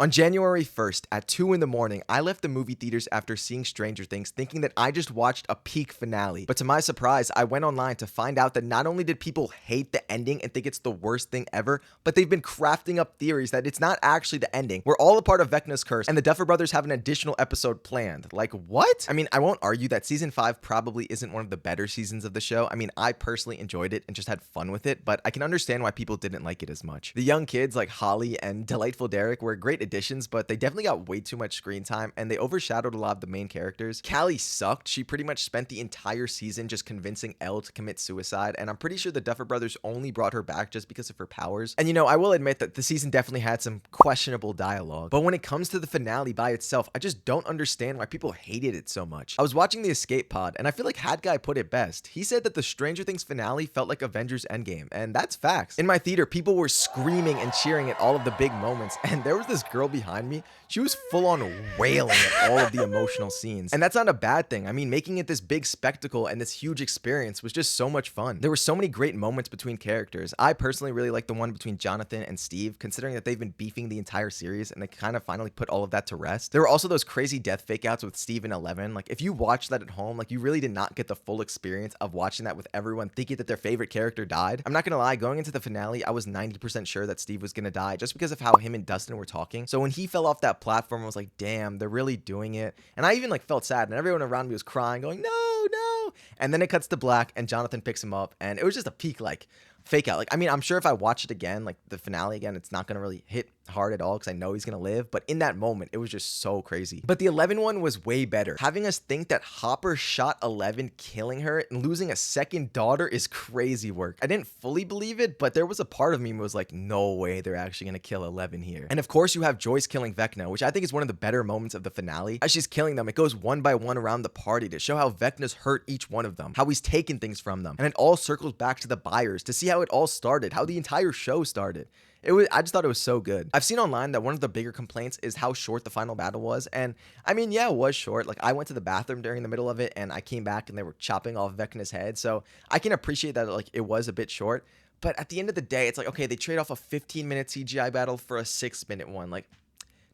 On January 1st at 2 in the morning, I left the movie theaters after seeing Stranger Things thinking that I just watched a peak finale. But to my surprise, I went online to find out that not only did people hate the ending and think it's the worst thing ever, but they've been crafting up theories that it's not actually the ending. We're all a part of Vecna's curse, and the Duffer Brothers have an additional episode planned. Like, what? I mean, I won't argue that season 5 probably isn't one of the better seasons of the show. I mean, I personally enjoyed it and just had fun with it, but I can understand why people didn't like it as much. The young kids like Holly and Delightful Derek were great additions, but they definitely got way too much screen time and they overshadowed a lot of the main characters. Callie sucked. She pretty much spent the entire season just convincing Elle to commit suicide, and I'm pretty sure the Duffer Brothers only brought her back just because of her powers. And you know, I will admit that the season definitely had some questionable dialogue, but when it comes to the finale by itself, I just don't understand why people hated it so much. I was watching the Escape Pod, and I feel like Had Guy put it best. He said that the Stranger Things finale felt like Avengers Endgame, and that's facts. In my theater, people were screaming and cheering at all of the big moments, and there was this girl behind me. She was full on wailing at all of the emotional scenes. And that's not a bad thing. I mean, making it this big spectacle and this huge experience was just so much fun. There were so many great moments between characters. I personally really like the one between Jonathan and Steve, considering that they've been beefing the entire series and they kind of finally put all of that to rest. There were also those crazy death fake outs with Steve and Eleven. Like, if you watch that at home, like, you really did not get the full experience of watching that with everyone thinking that their favorite character died. I'm not gonna lie, going into the finale, I was 90% sure that Steve was gonna die just because of how him and Dustin were talking. So when he fell off that platform, I was like, damn, they're really doing it. And I even like felt sad, and everyone around me was crying, going, no, no. And then it cuts to black and Jonathan picks him up, and it was just a peak like fake out. Like, I mean, I'm sure if I watch it again, like the finale again, it's not gonna really hit hard at all because I know he's gonna live, but in that moment it was just so crazy. But the 11 one was way better. Having us think that Hopper shot 11, killing her and losing a second daughter is crazy work. I didn't fully believe it, but there was a part of me that was like, no way they're actually gonna kill 11 here. And of course you have Joyce killing Vecna, which I think is one of the better moments of the finale. As she's killing them, it goes one by one around the party to show how Vecna's hurt each one of them, how he's taken things from them, and it all circles back to the buyers to see how it all started, how the entire show started. I just thought it was so good. I've seen online that one of the bigger complaints is how short the final battle was. And I mean, yeah, it was short. Like, I went to the bathroom during the middle of it and I came back and they were chopping off Vecna's head. So I can appreciate that, like, it was a bit short. But at the end of the day, it's like, okay, they trade off a 15-minute CGI battle for a 6-minute one. Like,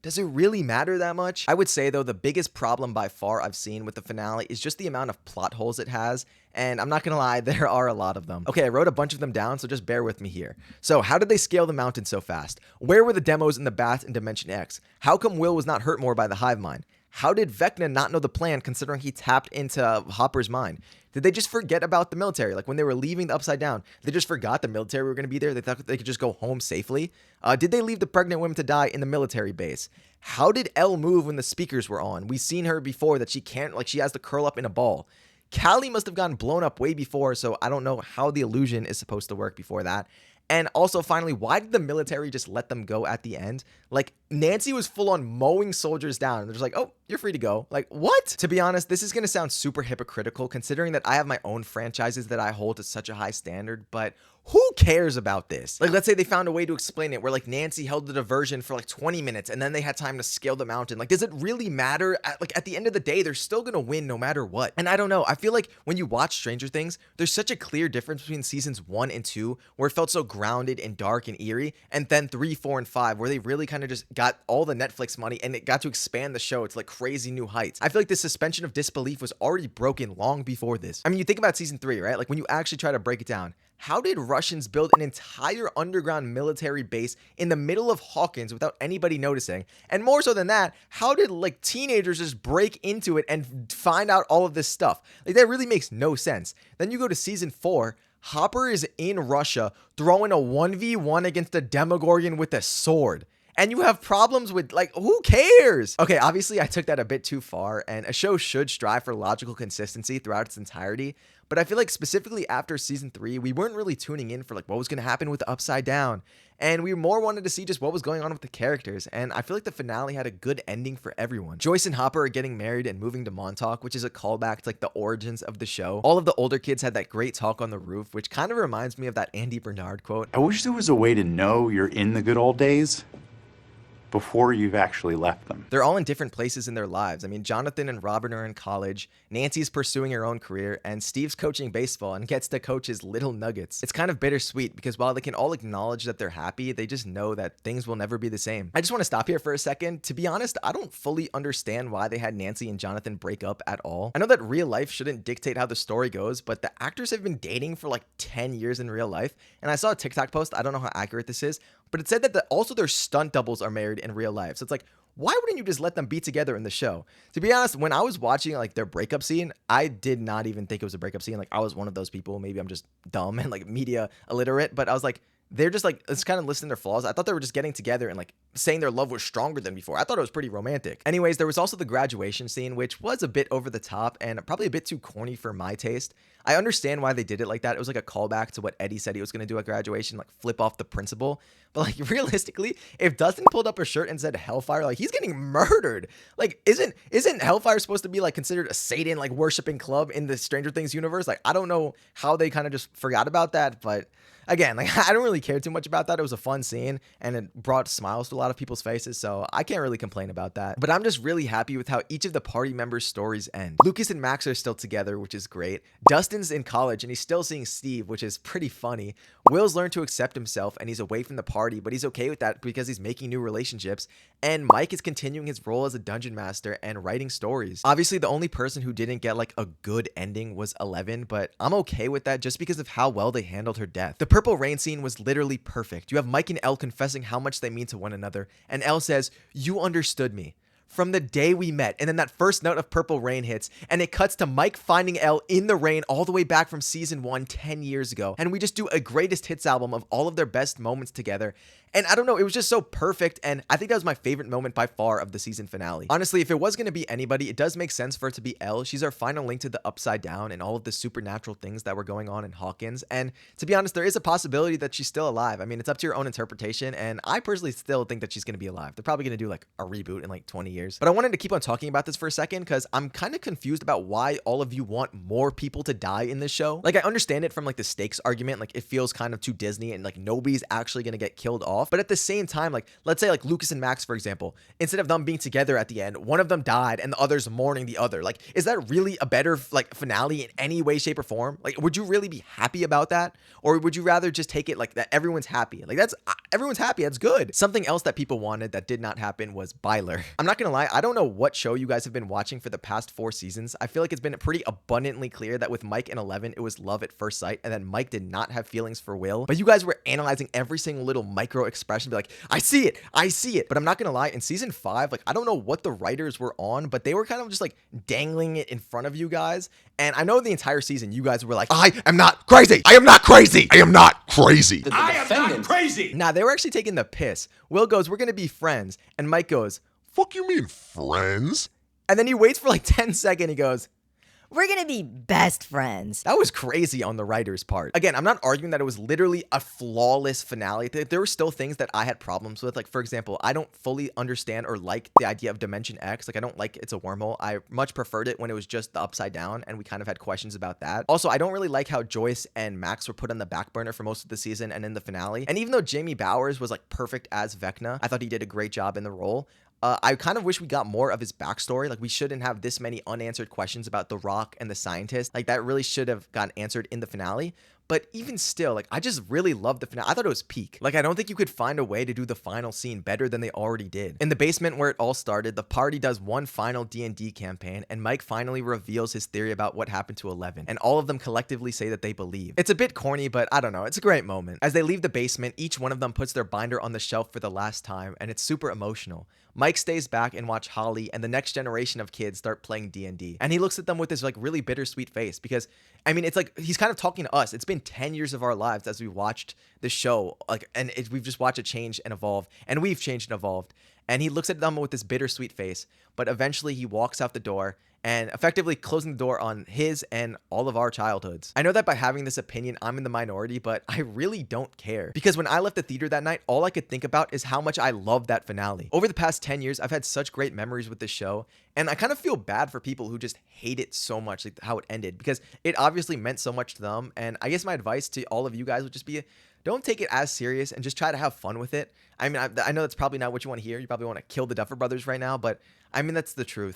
does it really matter that much? I would say, though, the biggest problem by far I've seen with the finale is just the amount of plot holes it has. And I'm not gonna lie, there are a lot of them. Okay, I wrote a bunch of them down, so just bear with me here. So, how did they scale the mountain so fast? Where were the demos in the bath in Dimension X? How come Will was not hurt more by the hive mind? How did Vecna not know the plan considering he tapped into Hopper's mind? Did they just forget about the military? Like, when they were leaving the Upside Down, they just forgot the military were going to be there? They thought they could just go home safely? Did they leave the pregnant women to die in the military base? How did Elle move when the speakers were on? We've seen her before that she can't, like, she has to curl up in a ball. Callie must have gotten blown up way before, so I don't know how the illusion is supposed to work before that. And also, finally, why did the military just let them go at the end? Like, Nancy was full on mowing soldiers down. And they're just like, oh, you're free to go. Like, what? To be honest, this is going to sound super hypocritical considering that I have my own franchises that I hold to such a high standard, but who cares about this? Like, let's say they found a way to explain it where, like, Nancy held the diversion for like 20 minutes and then they had time to scale the mountain. Like, does it really matter? At the end of the day, they're still gonna win no matter what. And I don't know. I feel like when you watch Stranger Things, there's such a clear difference between seasons 1 and 2 where it felt so grounded and dark and eerie, and then 3, 4, and 5 where they really kind of just got all the Netflix money and it got to expand the show to like crazy new heights. I feel like the suspension of disbelief was already broken long before this. I mean, you think about season 3, right? Like, when you actually try to break it down, how did Russians build an entire underground military base in the middle of Hawkins without anybody noticing? And more so than that, how did like teenagers just break into it and find out all of this stuff? Like, that really makes no sense. Then you go to season 4, Hopper is in Russia throwing a 1v1 against a Demogorgon with a sword. And you have problems with, like, who cares? Okay, obviously I took that a bit too far, and a show should strive for logical consistency throughout its entirety, but I feel like specifically after season 3, we weren't really tuning in for like what was going to happen with the Upside Down, and we more wanted to see just what was going on with the characters, and I feel like the finale had a good ending for everyone. Joyce and Hopper are getting married and moving to Montauk, which is a callback to like the origins of the show. All of the older kids had that great talk on the roof, which kind of reminds me of that Andy Bernard quote. I wish there was a way to know you're in the good old days, before you've actually left them. They're all in different places in their lives. I mean, Jonathan and Robin are in college, Nancy's pursuing her own career, and Steve's coaching baseball and gets to coach his little Nuggets. It's kind of bittersweet because while they can all acknowledge that they're happy, they just know that things will never be the same. I just want to stop here for a second. To be honest, I don't fully understand why they had Nancy and Jonathan break up at all. I know that real life shouldn't dictate how the story goes, but the actors have been dating for like 10 years in real life. And I saw a TikTok post, I don't know how accurate this is, but it said that also their stunt doubles are married in real life. So it's like, why wouldn't you just let them be together in the show? To be honest, when I was watching like their breakup scene, I did not even think it was a breakup scene. Like I was one of those people, maybe I'm just dumb and like media illiterate, but I was like, they're just like, it's kind of listing their flaws. I thought they were just getting together and like saying their love was stronger than before. I thought it was pretty romantic. Anyways, there was also the graduation scene, which was a bit over the top and probably a bit too corny for my taste. I understand why they did it like that. It was like a callback to what Eddie said he was going to do at graduation, like flip off the principal. But like realistically, if Dustin pulled up a shirt and said Hellfire, like he's getting murdered. Like isn't Hellfire supposed to be like considered a Satan like worshiping club in the Stranger Things universe? Like I don't know how they kind of just forgot about that, but again, like I don't really care too much about that. It was a fun scene and it brought smiles to a lot of people's faces, so I can't really complain about that. But I'm just really happy with how each of the party members' stories end. Lucas and Max are still together, which is great. Dustin's in college and he's still seeing Steve, which is pretty funny. Will's learned to accept himself and he's away from the party, but he's okay with that because he's making new relationships. And Mike is continuing his role as a dungeon master and writing stories. Obviously, the only person who didn't get like a good ending was 11, but I'm okay with that just because of how well they handled her death. The Purple Rain scene was literally perfect. You have Mike and Elle confessing how much they mean to one another, and Elle says, "You understood me from the day we met." And then that first note of Purple Rain hits and it cuts to Mike finding Elle in the rain all the way back from season 1 10 years ago. And we just do a greatest hits album of all of their best moments together. And I don't know, it was just so perfect. And I think that was my favorite moment by far of the season finale. Honestly, if it was going to be anybody, it does make sense for it to be Elle. She's our final link to the Upside Down and all of the supernatural things that were going on in Hawkins. And to be honest, there is a possibility that she's still alive. I mean, it's up to your own interpretation. And I personally still think that she's going to be alive. They're probably going to do like a reboot in like 20 years. But I wanted to keep on talking about this for a second because I'm kind of confused about why all of you want more people to die in this show. Like I understand it from like the stakes argument. Like it feels kind of too Disney and like nobody's actually going to get killed off. But at the same time, like let's say like Lucas and Max, for example, instead of them being together at the end, one of them died and the other's mourning the other. Like, is that really a better like finale in any way, shape, or form? Like, would you really be happy about that? Or would you rather just take it like that everyone's happy? Like that's everyone's happy. That's good. Something else that people wanted that did not happen was Byler. I'm not gonna lie, I don't know what show you guys have been watching for the past 4 seasons. I feel like it's been pretty abundantly clear that with Mike and 11, it was love at first sight, and then Mike did not have feelings for Will. But you guys were analyzing every single little micro expression, be like, I see it. But I'm not gonna lie, in season 5, like I don't know what the writers were on, but they were kind of just like dangling it in front of you guys. And I know the entire season you guys were like, I am not crazy. I am not crazy. I am not crazy. I am not crazy. Nah, they were actually taking the piss. Will goes, we're gonna be friends. And Mike goes, Fuck you mean friends? and then he waits for like 10 seconds. He goes, We're gonna be best friends. that was crazy on the writer's part. Again, I'm not arguing that it was literally a flawless finale. There were still things that I had problems with. Like, for example, I don't fully understand or like the idea of Dimension X. Like, I don't like it's a wormhole. I much preferred it when it was just the Upside Down, and we kind of had questions about that. Also, I don't really like how Joyce and Max were put on the back burner for most of the season and in the finale. And even though Jamie Bowers was like perfect as Vecna, I thought he did a great job in the role. I kind of wish we got more of his backstory. Like, we shouldn't have this many unanswered questions about The Rock and the scientist. Like, that really should have gotten answered in the finale. But even still, like, I just really loved the finale. I thought it was peak. Like, I don't think you could find a way to do the final scene better than they already did. In the basement where it all started, the party does one final D&D campaign, and Mike finally reveals his theory about what happened to 11. And all of them collectively say that they believe. It's a bit corny, but I don't know. It's a great moment. As they leave the basement, each one of them puts their binder on the shelf for the last time, and it's super emotional. Mike stays back and watch Holly and the next generation of kids start playing D&D. And he looks at them with this like really bittersweet face because, I mean, it's like he's kind of talking to us. It's been 10 years of our lives as we watched the show, like, and we've just watched it change and evolve, and we've changed and evolved. And he looks at them with this bittersweet face, but eventually he walks out the door and effectively closing the door on his and all of our childhoods. I know that by having this opinion, I'm in the minority, but I really don't care. Because when I left the theater that night, all I could think about is how much I loved that finale. Over the past 10 years, I've had such great memories with this show, and I kind of feel bad for people who just hate it so much, like how it ended, because it obviously meant so much to them. And I guess my advice to all of you guys would just be, don't take it as serious and just try to have fun with it. I mean, I know that's probably not what you want to hear. You probably want to kill the Duffer Brothers right now, but I mean, that's the truth.